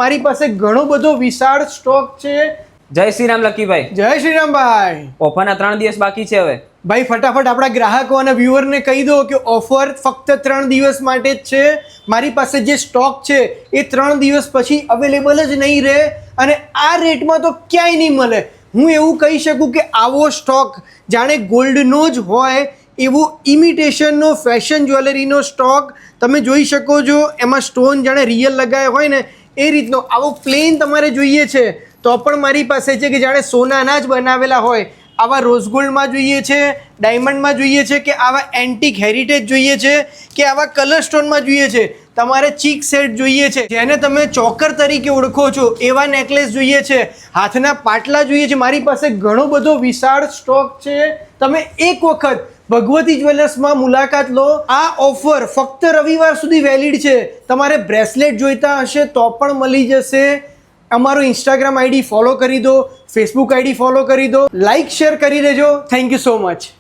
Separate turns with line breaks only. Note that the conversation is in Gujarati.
મારી પાસે ઘણો બધો વિશાળ સ્ટોક છે।
જય શ્રી રામ લકીભાઈ।
જય શ્રી રામ ભાઈ।
ઓફરના 3 દિવસ બાકી છે હવે
ભાઈ ફટાફટ આપણા ગ્રાહકો અને વ્યુઅરને કહી દો કે ઓફર ફક્ત 3 દિવસ માટે જ છે। મારી પાસે જે સ્ટોક છે એ 3 દિવસ પછી અવેલેબલ જ નહીં રહે અને આ રેટમાં તો ક્યાંય નહીં મળે। હું એવું કહી શકું કે આવો સ્ટોક જાણે ગોલ્ડનો જ હોય એવું ઇમિટેશનનો ફેશન જ્વેલરીનો સ્ટોક તમે જોઈ શકો છો। એમાં સ્ટોન જાણે રિયલ લગાવ્યા હોય ને એ રીતનો આવો પ્લેન તમારે જોઈએ છે તો પણ મારી પાસે છે કે જાણે સોનાના જ બનાવેલા હોય। આવા રોઝ ગોલ્ડમાં જોઈએ છે, ડાયમંડમાં જોઈએ છે કે આવા એન્ટિક હેરિટેજ જોઈએ છે કે આવા કલર સ્ટોનમાં જોઈએ છે। તમારે ચીક સેટ જોઈએ છે જેને તમે ચોકર તરીકે ઓળખો છો એવા નેકલેસ જોઈએ છે, હાથના પાટલા જોઈએ છે। મારી પાસે ઘણો બધો વિશાળ સ્ટોક છે। તમે એક વખત ભગવતી જ્વેલર્સમાં મુલાકાત લો। આ ઓફર ફક્ત રવિવાર સુધી વેલિડ છે। તમારે બ્રેસલેટ જોઈતા હશે તો પણ મળી જશે। અમારો ઇન્સ્ટાગ્રામ આઈડી ફોલો કરી દો, ફેસબુક આઈડી ફોલો કરી દો, લાઇક શેર કરી દેજો। Thank you so much.